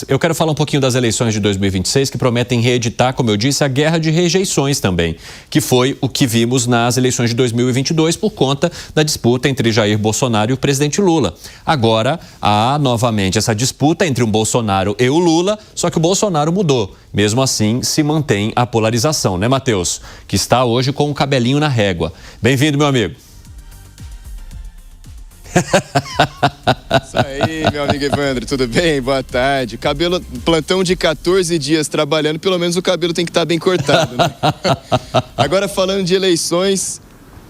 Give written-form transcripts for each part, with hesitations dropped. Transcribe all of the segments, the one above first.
Eu quero falar um pouquinho das eleições de 2026 que prometem reeditar, como eu disse, a guerra de rejeições também, que foi o que vimos nas eleições de 2022 por conta da disputa entre Jair Bolsonaro e o presidente Lula. Agora, há novamente essa disputa entre o Bolsonaro e o Lula, só que o Bolsonaro mudou. Mesmo assim, se mantém a polarização, né, Matheus? Que está hoje com o cabelinho na régua. Bem-vindo, meu amigo. Isso aí, meu amigo Evandro, tudo bem? Boa tarde. Plantão de 14 dias trabalhando, pelo menos o cabelo tem que estar bem cortado, né? Agora, falando de eleições,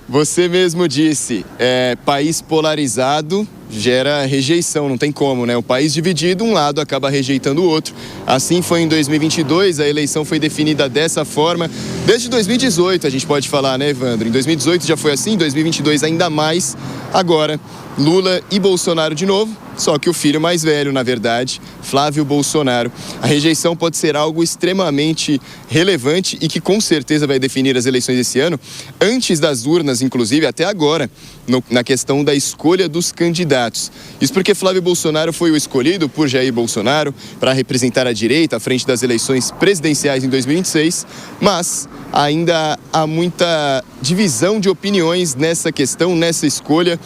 você mesmo disse, país polarizado gera rejeição, não tem como, né? O país dividido, um lado acaba rejeitando o outro. Assim foi em 2022, a eleição foi definida dessa forma. Desde 2018, a gente pode falar, né, Evandro? Em 2018 já foi assim, em 2022 ainda mais. Agora, Lula e Bolsonaro de novo, só que o filho mais velho, na verdade, Flávio Bolsonaro. A rejeição pode ser algo extremamente relevante e que com certeza vai definir as eleições desse ano, antes das urnas, inclusive, até agora, na questão da escolha dos candidatos. Isso porque Flávio Bolsonaro foi o escolhido por Jair Bolsonaro para representar a direita à frente das eleições presidenciais em 2026, mas ainda há muita divisão de opiniões nessa questão, nessa escolha.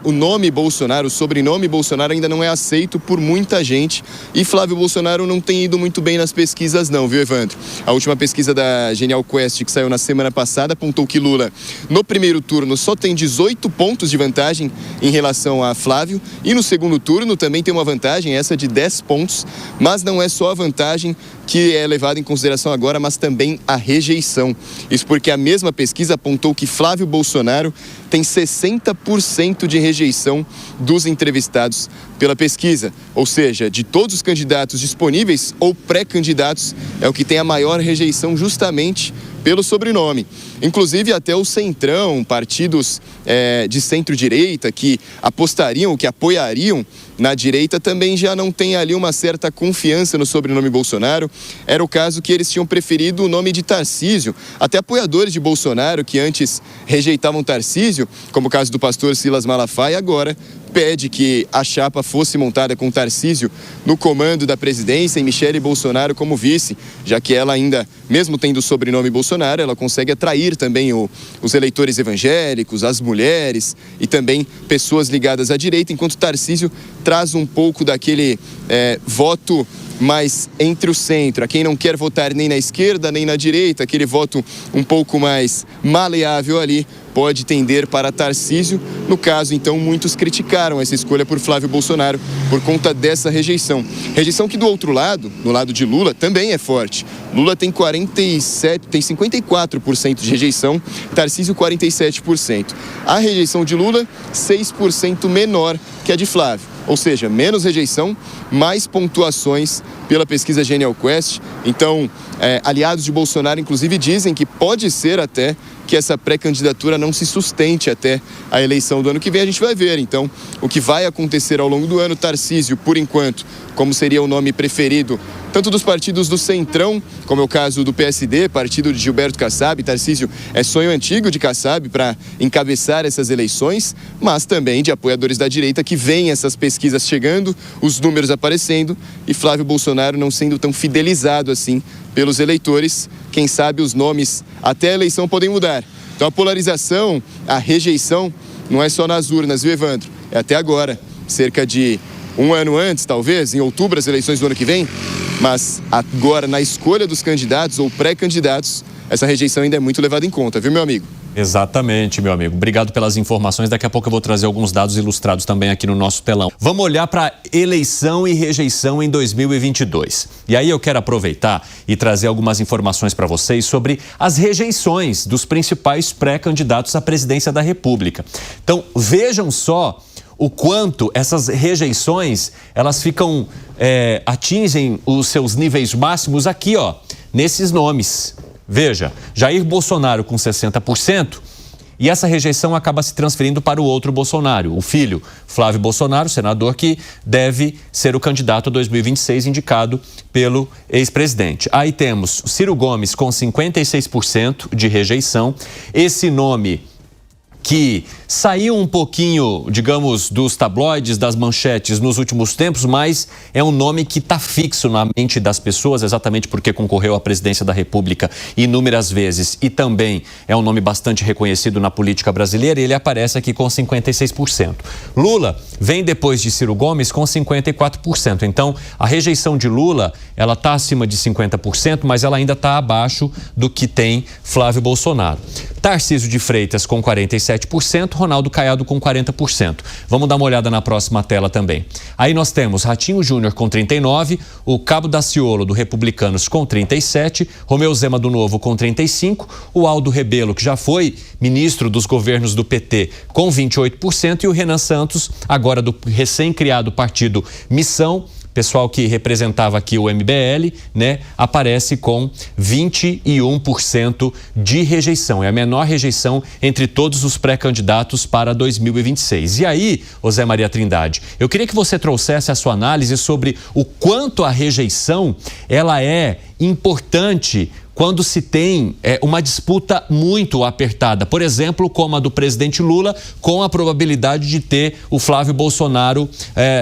O nome Bolsonaro, o sobrenome Bolsonaro ainda não é aceito por muita gente e Flávio Bolsonaro não tem ido muito bem nas pesquisas não, viu, Evandro? A última pesquisa da Genial Quest, que saiu na semana passada, apontou que Lula, no primeiro turno, só tem 18 pontos de vantagem em relação a Flávio e no segundo turno também tem uma vantagem, essa de 10 pontos, mas não é só a vantagem que é levada em consideração agora, mas também a rejeição. Isso porque a mesma pesquisa apontou que Flávio Bolsonaro tem 60% de rejeição dos entrevistados pela pesquisa. Ou seja, de todos os candidatos disponíveis ou pré-candidatos, é o que tem a maior rejeição justamente pelo sobrenome. Inclusive até o Centrão, partidos de centro-direita que apostariam, que apoiariam na direita, também já não tem ali uma certa confiança no sobrenome Bolsonaro. Era o caso que eles tinham preferido o nome de Tarcísio. Até apoiadores de Bolsonaro que antes rejeitavam Tarcísio, como o caso do pastor Silas Malafaia, agora pede que a chapa fosse montada com Tarcísio no comando da presidência e Michele Bolsonaro como vice, já que ela ainda, mesmo tendo o sobrenome Bolsonaro, ela consegue atrair também os eleitores evangélicos, as mulheres e também pessoas ligadas à direita, enquanto Tarcísio traz um pouco daquele voto mais entre o centro, a quem não quer votar nem na esquerda nem na direita, aquele voto um pouco mais maleável ali, pode tender para Tarcísio. No caso, então, muitos criticaram essa escolha por Flávio Bolsonaro por conta dessa rejeição. Rejeição que do outro lado, no lado de Lula, também é forte. Lula tem 54% de rejeição, Tarcísio 47%. A rejeição de Lula, 6% menor que a de Flávio. Ou seja, menos rejeição, mais pontuações pela pesquisa Genial Quest. Então, aliados de Bolsonaro, inclusive, dizem que pode ser até que essa pré-candidatura não se sustente até a eleição do ano que vem. A gente vai ver, então, o que vai acontecer ao longo do ano. Tarcísio, por enquanto, como seria o nome preferido, tanto dos partidos do Centrão, como é o caso do PSD, partido de Gilberto Kassab. Tarcísio é sonho antigo de Kassab para encabeçar essas eleições, mas também de apoiadores da direita que veem essas pesquisas chegando, os números aparecendo e Flávio Bolsonaro não sendo tão fidelizado assim pelos eleitores. Quem sabe os nomes até a eleição podem mudar. Então a polarização, a rejeição, não é só nas urnas, viu, Evandro? É até agora, cerca de um ano antes, talvez, em outubro, as eleições do ano que vem. Mas agora, na escolha dos candidatos ou pré-candidatos, essa rejeição ainda é muito levada em conta, viu, meu amigo? Exatamente, meu amigo. Obrigado pelas informações. Daqui a pouco eu vou trazer alguns dados ilustrados também aqui no nosso telão. Vamos olhar para eleição e rejeição em 2022. E aí eu quero aproveitar e trazer algumas informações para vocês sobre as rejeições dos principais pré-candidatos à presidência da República. Então, vejam só o quanto essas rejeições, elas atingem os seus níveis máximos aqui, ó, nesses nomes. Veja, Jair Bolsonaro com 60% e essa rejeição acaba se transferindo para o outro Bolsonaro, o filho Flávio Bolsonaro, senador que deve ser o candidato a 2026 indicado pelo ex-presidente. Aí temos Ciro Gomes com 56% de rejeição, esse nome que saiu um pouquinho, digamos, dos tabloides, das manchetes nos últimos tempos, mas é um nome que está fixo na mente das pessoas, exatamente porque concorreu à presidência da República inúmeras vezes e também é um nome bastante reconhecido na política brasileira e ele aparece aqui com 56%. Lula vem depois de Ciro Gomes com 54%. Então, a rejeição de Lula, ela está acima de 50%, mas ela ainda está abaixo do que tem Flávio Bolsonaro. Tarcísio de Freitas com 47%, Ronaldo Caiado com 40%. Vamos dar uma olhada na próxima tela também. Aí nós temos Ratinho Júnior com 39%, o Cabo Daciolo do Republicanos com 37%, Romeu Zema do Novo com 35%, o Aldo Rebelo, que já foi ministro dos governos do PT, com 28%, e o Renan Santos, agora do recém-criado partido Missão, pessoal que representava aqui o MBL, né, aparece com 21% de rejeição. É a menor rejeição entre todos os pré-candidatos para 2026. E aí, Zé Maria Trindade, eu queria que você trouxesse a sua análise sobre o quanto a rejeição ela é importante quando se tem uma disputa muito apertada, por exemplo, como a do presidente Lula, com a probabilidade de ter o Flávio Bolsonaro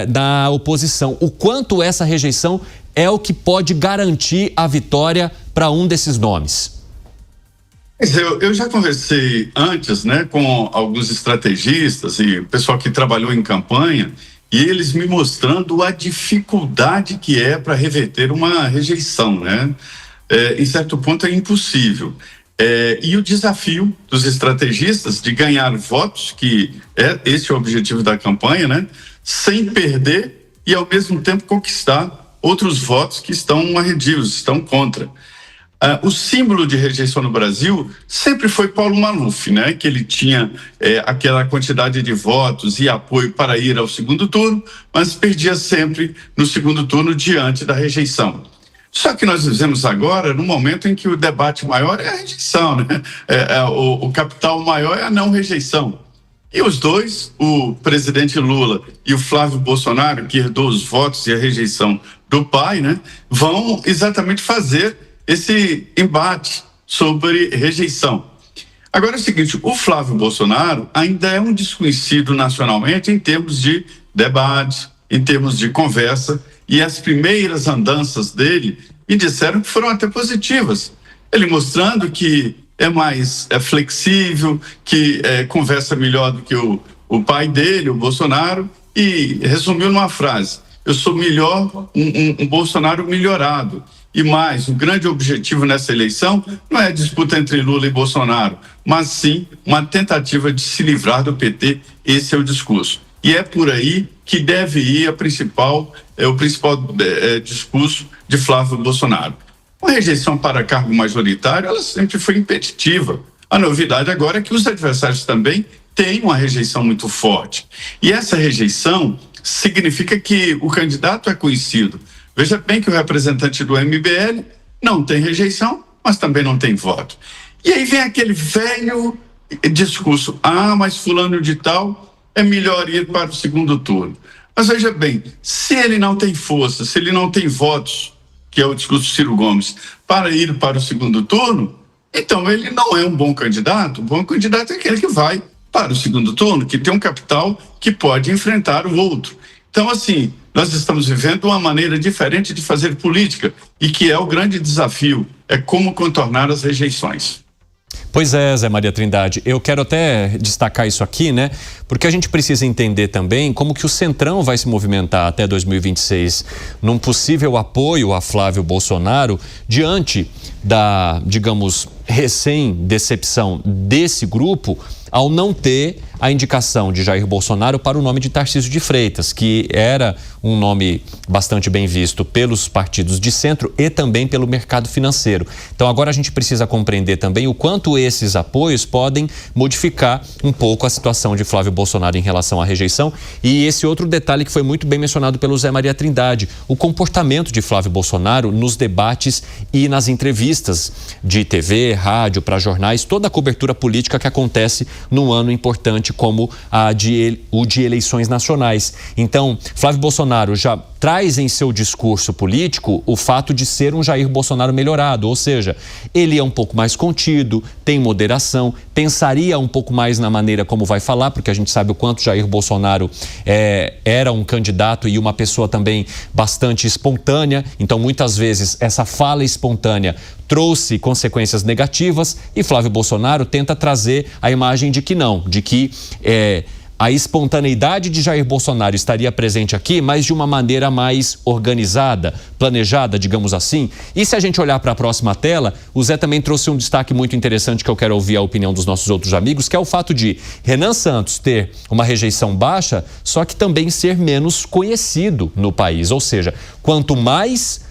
na oposição. O quanto essa rejeição é o que pode garantir a vitória para um desses nomes? Eu já conversei antes, né, com alguns estrategistas e pessoal que trabalhou em campanha, e eles me mostrando a dificuldade que é para reverter uma rejeição, né? Em certo ponto é impossível. E o desafio dos estrategistas de ganhar votos, que esse é o objetivo da campanha, né? Sem perder e ao mesmo tempo conquistar outros votos que estão arredios, estão contra. O símbolo de rejeição no Brasil sempre foi Paulo Maluf, né? Que ele tinha aquela quantidade de votos e apoio para ir ao segundo turno, mas perdia sempre no segundo turno diante da rejeição. Só que nós vivemos agora num momento em que o debate maior é a rejeição, né? O capital maior é a não rejeição. E os dois, o presidente Lula e o Flávio Bolsonaro, que herdou os votos e a rejeição do pai, né? Vão exatamente fazer esse embate sobre rejeição. Agora é o seguinte, o Flávio Bolsonaro ainda é um desconhecido nacionalmente em termos de debate, em termos de conversa, e as primeiras andanças dele me disseram que foram até positivas. Ele mostrando que é mais flexível, que conversa melhor do que o pai dele, o Bolsonaro, e resumiu numa frase: eu sou melhor, um Bolsonaro melhorado. E mais, o grande objetivo nessa eleição não é a disputa entre Lula e Bolsonaro, mas sim uma tentativa de se livrar do PT. Esse é o discurso. E é por aí que deve ir o principal discurso de Flávio Bolsonaro. A rejeição para cargo majoritário, ela sempre foi impeditiva. A novidade agora é que os adversários também têm uma rejeição muito forte. E essa rejeição significa que o candidato é conhecido. Veja bem que o representante do MBL não tem rejeição, mas também não tem voto. E aí vem aquele velho discurso: mas fulano de tal é melhor ir para o segundo turno. Mas veja bem, se ele não tem força, se ele não tem votos, que é o discurso de Ciro Gomes, para ir para o segundo turno, então ele não é um bom candidato. O bom candidato é aquele que vai para o segundo turno, que tem um capital que pode enfrentar o outro. Então, assim, nós estamos vivendo uma maneira diferente de fazer política e que é o grande desafio, é como contornar as rejeições. Pois é, Zé Maria Trindade, eu quero até destacar isso aqui, né? Porque a gente precisa entender também como que o Centrão vai se movimentar até 2026 num possível apoio a Flávio Bolsonaro diante da, digamos, recém-decepção desse grupo ao não ter a indicação de Jair Bolsonaro para o nome de Tarcísio de Freitas, que era um nome bastante bem visto pelos partidos de centro e também pelo mercado financeiro. Então agora a gente precisa compreender também o quanto esses apoios podem modificar um pouco a situação de Flávio Bolsonaro em relação à rejeição. E esse outro detalhe que foi muito bem mencionado pelo Zé Maria Trindade, o comportamento de Flávio Bolsonaro nos debates e nas entrevistas de TV, rádio, para jornais, toda a cobertura política que acontece num ano importante forte como o de eleições nacionais. Então, Flávio Bolsonaro já traz em seu discurso político o fato de ser um Jair Bolsonaro melhorado, ou seja, ele é um pouco mais contido, tem moderação, pensaria um pouco mais na maneira como vai falar, porque a gente sabe o quanto Jair Bolsonaro era um candidato e uma pessoa também bastante espontânea, então muitas vezes essa fala espontânea trouxe consequências negativas e Flávio Bolsonaro tenta trazer a imagem de que não, de que a espontaneidade de Jair Bolsonaro estaria presente aqui, mas de uma maneira mais organizada, planejada, digamos assim. E se a gente olhar para a próxima tela, o Zé também trouxe um destaque muito interessante que eu quero ouvir a opinião dos nossos outros amigos, que é o fato de Renan Santos ter uma rejeição baixa, só que também ser menos conhecido no país. Ou seja, quanto mais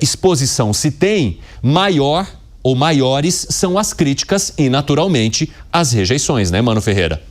exposição se tem, maior ou maiores são as críticas e, naturalmente, as rejeições, né, Mano Ferreira?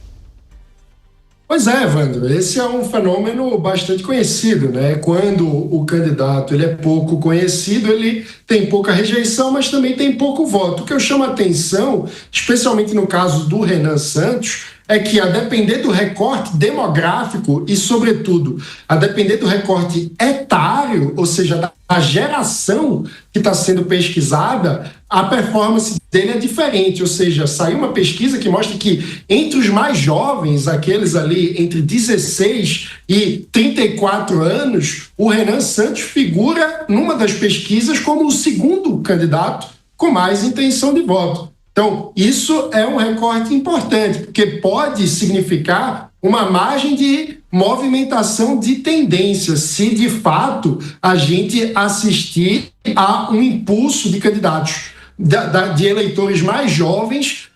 Pois é, Evandro, esse é um fenômeno bastante conhecido, né? Quando o candidato ele é pouco conhecido, ele tem pouca rejeição, mas também tem pouco voto. O que eu chamo a atenção, especialmente no caso do Renan Santos, é que a depender do recorte demográfico e, sobretudo, a depender do recorte etário, ou seja, da geração que está sendo pesquisada, a performance dele é diferente. Ou seja, saiu uma pesquisa que mostra que entre os mais jovens, aqueles ali entre 16 e 34 anos, o Renan Santos figura numa das pesquisas como o segundo candidato com mais intenção de voto. Então, isso é um recorte importante, porque pode significar uma margem de movimentação de tendência, se de fato a gente assistir a um impulso de candidatos, de eleitores mais jovens,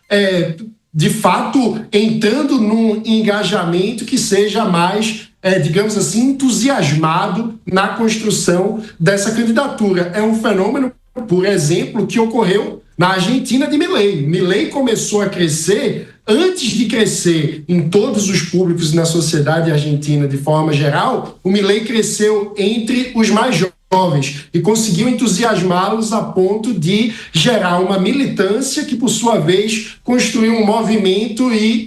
de fato entrando num engajamento que seja mais, digamos assim, entusiasmado na construção dessa candidatura. É um fenômeno, por exemplo, que ocorreu na Argentina de Milei. Milei começou a crescer antes de crescer em todos os públicos na sociedade argentina de forma geral. O Milei cresceu entre os mais jovens e conseguiu entusiasmá-los a ponto de gerar uma militância que, por sua vez, construiu um movimento e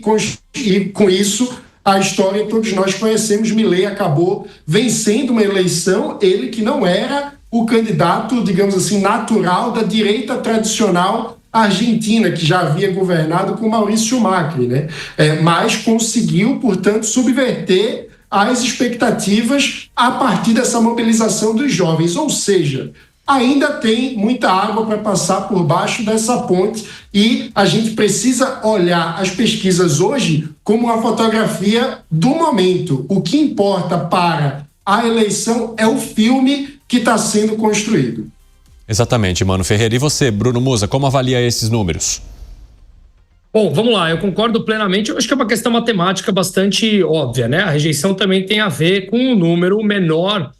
com isso a história todos nós conhecemos. Milei acabou vencendo uma eleição, ele que não era o candidato, digamos assim, natural da direita tradicional argentina, que já havia governado com Maurício Macri, né? Mas conseguiu, portanto, subverter as expectativas a partir dessa mobilização dos jovens. Ou seja, ainda tem muita água para passar por baixo dessa ponte e a gente precisa olhar as pesquisas hoje como uma fotografia do momento. O que importa para a eleição é o filme que está sendo construído. Exatamente, Mano Ferreira. E você, Bruno Musa, como avalia esses números? Bom, vamos lá, eu concordo plenamente. Eu acho que é uma questão matemática bastante óbvia, né? A rejeição também tem a ver com um número menor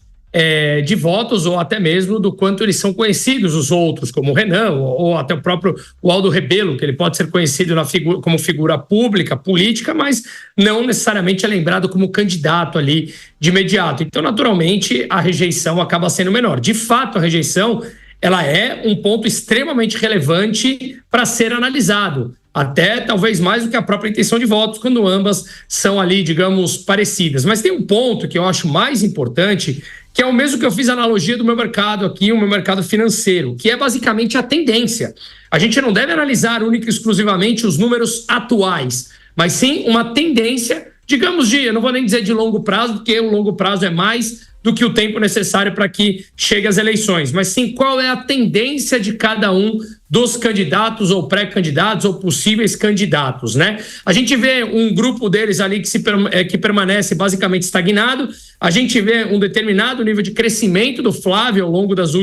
de votos, ou até mesmo do quanto eles são conhecidos, os outros, como o Renan, ou até o próprio Aldo Rebelo, que ele pode ser conhecido como figura pública, política, mas não necessariamente é lembrado como candidato ali de imediato. Então, naturalmente, a rejeição acaba sendo menor. De fato, a rejeição ela é um ponto extremamente relevante para ser analisado, até talvez mais do que a própria intenção de votos, quando ambas são ali, digamos, parecidas. Mas tem um ponto que eu acho mais importante, que é o mesmo que eu fiz a analogia do meu mercado aqui, o meu mercado financeiro, que é basicamente a tendência. A gente não deve analisar única e exclusivamente os números atuais, mas sim uma tendência, digamos, eu não vou nem dizer de longo prazo, porque o longo prazo é mais do que o tempo necessário para que chegue às eleições, mas sim qual é a tendência de cada um dos candidatos ou pré-candidatos ou possíveis candidatos, né? A gente vê um grupo deles ali que permanece basicamente estagnado, a gente vê um determinado nível de crescimento do Flávio ao longo dos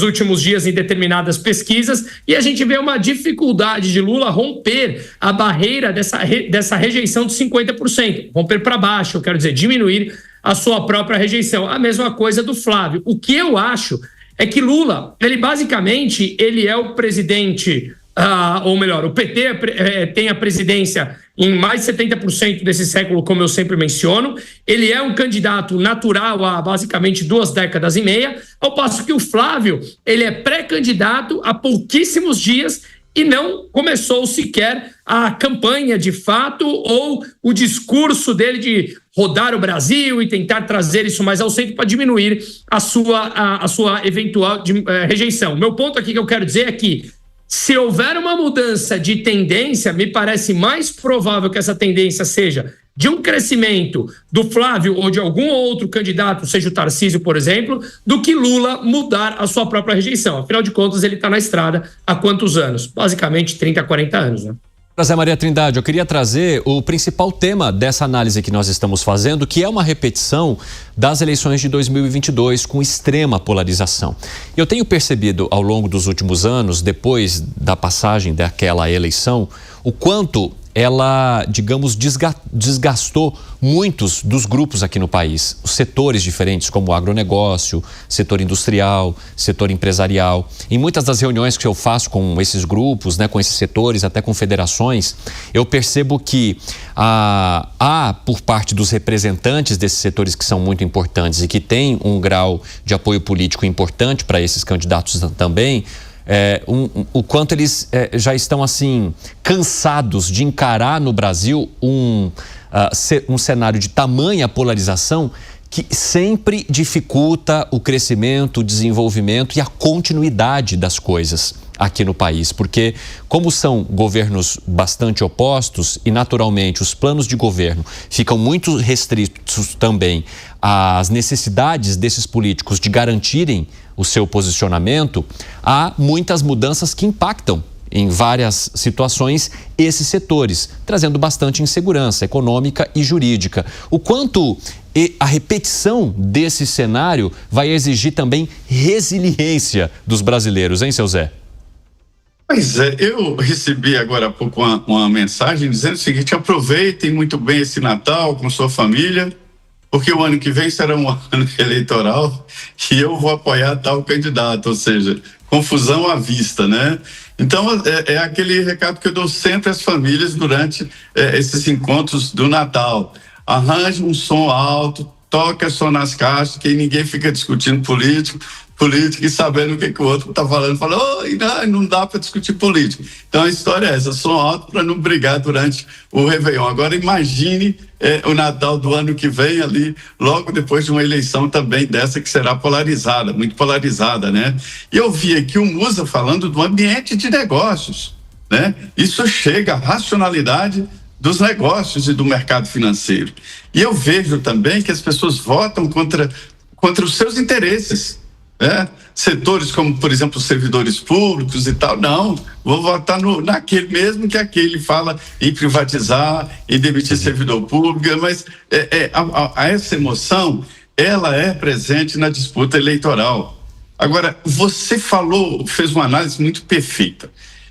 últimos dias em determinadas pesquisas, e a gente vê uma dificuldade de Lula romper a barreira dessa rejeição de 50%, romper para baixo, eu quero dizer, diminuir a sua própria rejeição. A mesma coisa do Flávio. O que eu acho é que Lula, ele basicamente, ele é o presidente, ou melhor, o PT tem a presidência em mais de 70% desse século, como eu sempre menciono. Ele é um candidato natural há basicamente 2 décadas e meia, ao passo que o Flávio, ele é pré-candidato há pouquíssimos dias e não começou sequer a campanha de fato ou o discurso dele de rodar o Brasil e tentar trazer isso mais ao centro para diminuir a sua eventual rejeição. Meu ponto aqui que eu quero dizer é que se houver uma mudança de tendência, me parece mais provável que essa tendência seja de um crescimento do Flávio ou de algum outro candidato, seja o Tarcísio, por exemplo, do que Lula mudar a sua própria rejeição. Afinal de contas, ele está na estrada há quantos anos? Basicamente 30 a 40 anos, né? Zé Maria Trindade, eu queria trazer o principal tema dessa análise que nós estamos fazendo, que é uma repetição das eleições de 2022 com extrema polarização. Eu tenho percebido ao longo dos últimos anos, depois da passagem daquela eleição, o quanto ela, digamos, desgastou muitos dos grupos aqui no país. Os setores diferentes, como o agronegócio, setor industrial, setor empresarial. Em muitas das reuniões que eu faço com esses grupos, né, com esses setores, até com federações, eu percebo que há, por parte dos representantes desses setores que são muito importantes e que têm um grau de apoio político importante para esses candidatos também, o quanto eles já estão assim cansados de encarar no Brasil um cenário de tamanha polarização que sempre dificulta o crescimento, o desenvolvimento e a continuidade das coisas aqui no país, porque como são governos bastante opostos e naturalmente os planos de governo ficam muito restritos também às necessidades desses políticos de garantirem o seu posicionamento, há muitas mudanças que impactam em várias situações esses setores, trazendo bastante insegurança econômica e jurídica. O quanto a repetição desse cenário vai exigir também resiliência dos brasileiros, hein, seu Zé? Pois é, eu recebi agora há pouco uma mensagem dizendo o seguinte: aproveitem muito bem esse Natal com sua família, porque o ano que vem será um ano eleitoral e eu vou apoiar tal candidato, ou seja, confusão à vista, né? Então, é aquele recado que eu dou sempre às famílias durante esses encontros do Natal. Arranje um som alto, toca só nas caixas, que ninguém fica discutindo política e sabendo o que o outro está falando. Fala, não dá para discutir política. Então, a história é essa, som alto para não brigar durante o Réveillon. Agora, imagine o Natal do ano que vem ali, logo depois de uma eleição também dessa que será polarizada, muito polarizada, né? E eu vi aqui o Musa falando do ambiente de negócios, né? Isso chega à racionalidade dos negócios e do mercado financeiro. E eu vejo também que as pessoas votam contra os seus interesses. Setores como, por exemplo, os servidores públicos e tal, não, vou votar naquele mesmo que aquele fala em privatizar, em demitir servidor público, mas essa emoção, ela é presente na disputa eleitoral. Agora, você fez uma análise muito perfeita.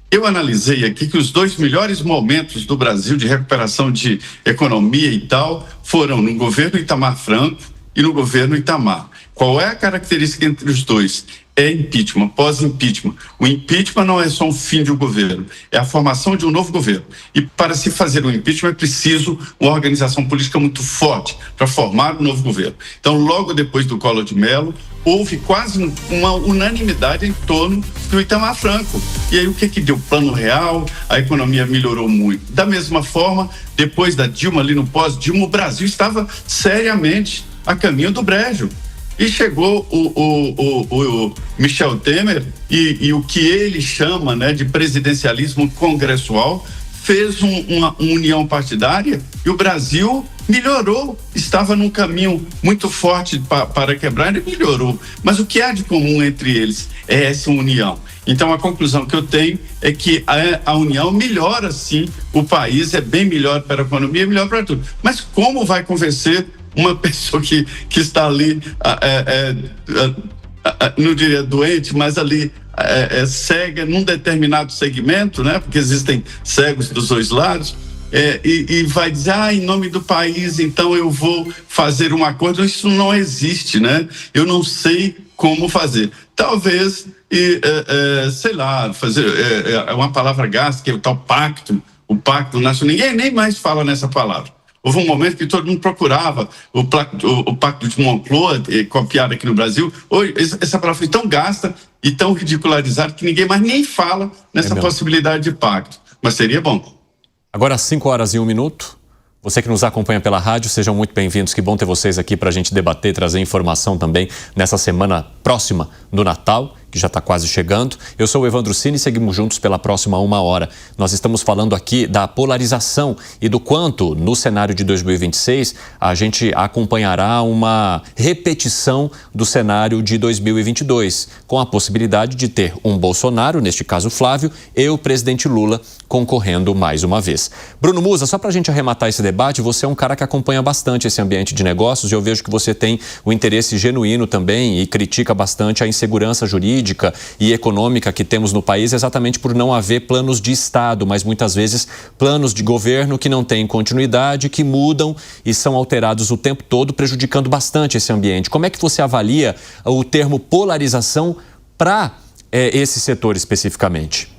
Eu analisei aqui que os 2 melhores momentos do Brasil de recuperação de economia e tal foram no governo Itamar Franco e no governo Itamar. Qual é a característica entre os dois? É impeachment, pós-impeachment. O impeachment não é só um fim de um governo, é a formação de um novo governo. E para se fazer um impeachment é preciso uma organização política muito forte para formar um novo governo. Então, logo depois do Collor de Mello, houve quase uma unanimidade em torno do Itamar Franco. E aí o que deu? Plano Real, a economia melhorou muito. Da mesma forma, depois da Dilma, ali no pós-Dilma, o Brasil estava seriamente a caminho do brejo. E chegou o Michel Temer e o que ele chama, né, de presidencialismo congressual, fez uma união partidária e o Brasil melhorou, estava num caminho muito forte para quebrar e melhorou. Mas o que há de comum entre eles é essa união. Então a conclusão que eu tenho é que a união melhora sim o país, é bem melhor para a economia, é melhor para tudo. Mas como vai convencer uma pessoa que está ali, não diria doente, mas ali cega num determinado segmento, né? Porque existem cegos dos dois lados, e vai dizer, em nome do país, então eu vou fazer um acordo. Isso não existe, né? Eu não sei como fazer. Talvez, sei lá, fazer uma palavra gasta, que é o tal pacto, o pacto nacional. Ninguém nem mais fala nessa palavra. Houve um momento que todo mundo procurava o Pacto de Moncloa, copiado aqui no Brasil. Hoje, essa palavra foi tão gasta e tão ridicularizada que ninguém mais nem fala nessa possibilidade de pacto. Mas seria bom. Agora, 5h01. Você que nos acompanha pela rádio, sejam muito bem-vindos. Que bom ter vocês aqui para a gente debater, trazer informação também nessa semana próxima do Natal, que já está quase chegando. Eu sou o Evandro Cini e seguimos juntos pela próxima 1 hora. Nós estamos falando aqui da polarização e do quanto, no cenário de 2026, a gente acompanhará uma repetição do cenário de 2022, com a possibilidade de ter um Bolsonaro, neste caso Flávio, e o presidente Lula concorrendo mais uma vez. Bruno Musa, só para a gente arrematar esse debate, você é um cara que acompanha bastante esse ambiente de negócios e eu vejo que você tem o interesse genuíno também e critica bastante a insegurança jurídica e econômica que temos no país, exatamente por não haver planos de Estado, mas muitas vezes planos de governo que não têm continuidade, que mudam e são alterados o tempo todo, prejudicando bastante esse ambiente. Como é que você avalia o termo polarização para esse setor especificamente?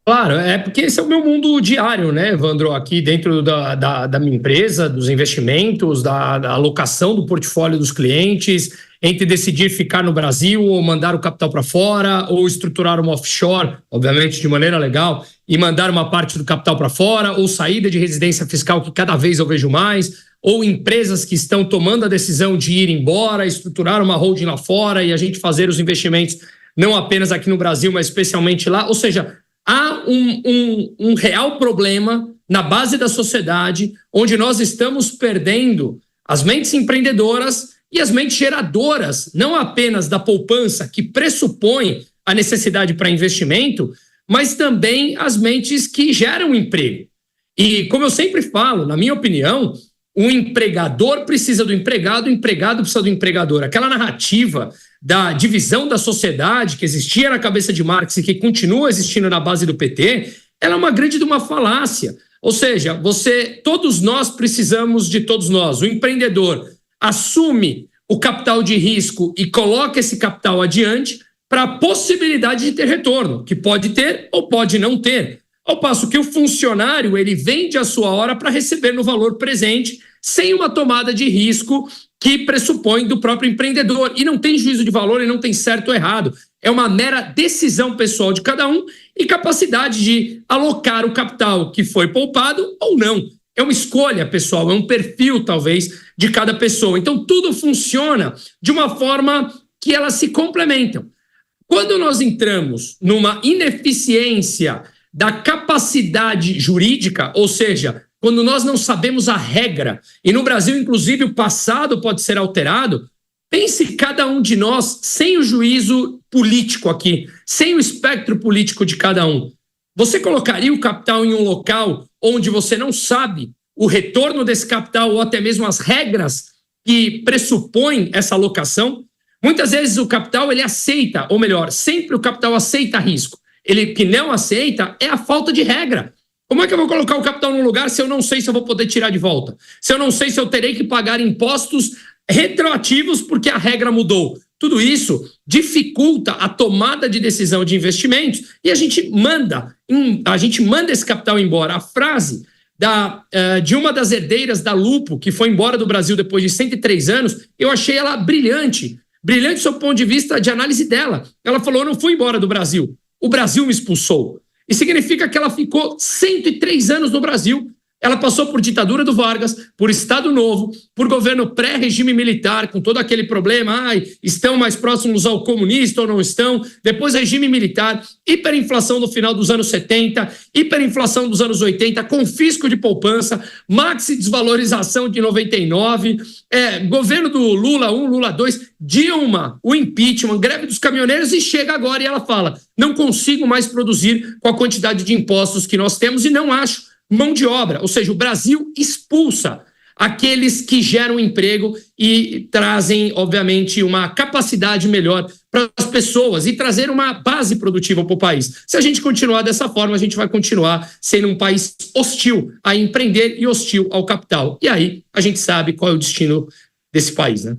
Claro, é porque esse é o meu mundo diário, né, Evandro? Aqui dentro da minha empresa, dos investimentos, da alocação do portfólio dos clientes, entre decidir ficar no Brasil ou mandar o capital para fora, ou estruturar uma offshore, obviamente de maneira legal, e mandar uma parte do capital para fora, ou saída de residência fiscal, que cada vez eu vejo mais, ou empresas que estão tomando a decisão de ir embora, estruturar uma holding lá fora e a gente fazer os investimentos não apenas aqui no Brasil, mas especialmente lá. Ou seja, há um real problema na base da sociedade, onde nós estamos perdendo as mentes empreendedoras e as mentes geradoras, não apenas da poupança, que pressupõe a necessidade para investimento, mas também as mentes que geram emprego. E, como eu sempre falo, na minha opinião, o empregador precisa do empregado, o empregado precisa do empregador. Aquela narrativa da divisão da sociedade que existia na cabeça de Marx e que continua existindo na base do PT, ela é uma grande de uma falácia. Ou seja, todos nós precisamos de todos nós. O empreendedor assume o capital de risco e coloca esse capital adiante para a possibilidade de ter retorno, que pode ter ou pode não ter. Ao passo que o funcionário, ele vende a sua hora para receber no valor presente, sem uma tomada de risco que pressupõe do próprio empreendedor. E não tem juízo de valor e não tem certo ou errado. É uma mera decisão pessoal de cada um e capacidade de alocar o capital que foi poupado ou não. É uma escolha pessoal, é um perfil, talvez, de cada pessoa. Então, tudo funciona de uma forma que elas se complementam. Quando nós entramos numa ineficiência da capacidade jurídica, ou seja, quando nós não sabemos a regra, e no Brasil, inclusive, o passado pode ser alterado, pense cada um de nós sem o juízo político aqui, sem o espectro político de cada um. Você colocaria o capital em um local onde você não sabe o retorno desse capital ou até mesmo as regras que pressupõem essa alocação? Muitas vezes o capital ele aceita, ou melhor, sempre o capital aceita risco. Ele que não aceita é a falta de regra. Como é que eu vou colocar o capital num lugar se eu não sei se eu vou poder tirar de volta? Se eu não sei se eu terei que pagar impostos retroativos porque a regra mudou? Tudo isso dificulta a tomada de decisão de investimentos e a gente manda esse capital embora. A frase de uma das herdeiras da Lupo, que foi embora do Brasil depois de 103 anos, eu achei ela brilhante. Brilhante do seu ponto de vista de análise dela. Ela falou, eu não fui embora do Brasil. O Brasil me expulsou. E significa que ela ficou 103 anos no Brasil. Ela passou por ditadura do Vargas, por Estado Novo, por governo pré-regime militar, com todo aquele problema, estão mais próximos ao comunista ou não estão, depois regime militar, hiperinflação no final dos anos 70, hiperinflação dos anos 80, confisco de poupança, maxi desvalorização de 99, governo do Lula 1, Lula 2, Dilma, o impeachment, greve dos caminhoneiros, e chega agora e ela fala, não consigo mais produzir com a quantidade de impostos que nós temos e não acho mão de obra, ou seja, o Brasil expulsa aqueles que geram emprego e trazem, obviamente, uma capacidade melhor para as pessoas e trazer uma base produtiva para o país. Se a gente continuar dessa forma, a gente vai continuar sendo um país hostil a empreender e hostil ao capital. E aí a gente sabe qual é o destino desse país, né?